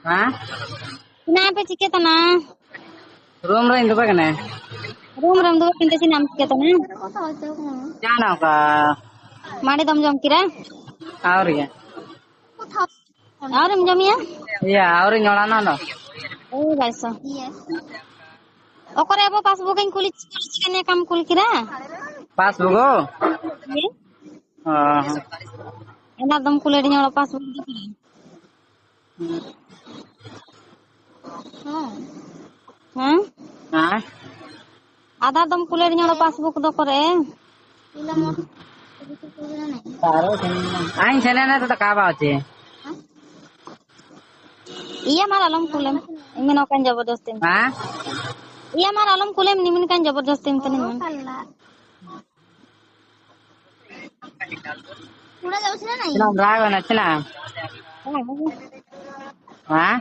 हाँ ना पे चिके तना रूम रो इंदु बगने रूम दो किंते सी नाम चिके तना जाना का माड़े दम जम किरा और ये और हम जमिया और नोड़ा ना नो ओ गाइस ओकरे अब पासबुक इन कुली चिके काम कुल किरा पासबुक हो ये हाँ एना दम कुले डी पासबुक दिखी हां हाँ आधार दम कुले डी पासबुक दो करे आइन छने ना तो का बाचे iya mar alam kulem imin akan jabardastim हाँ iya mar alam kulem nimin kan jabardastim tanin udah jauh sini राग नचना हाँ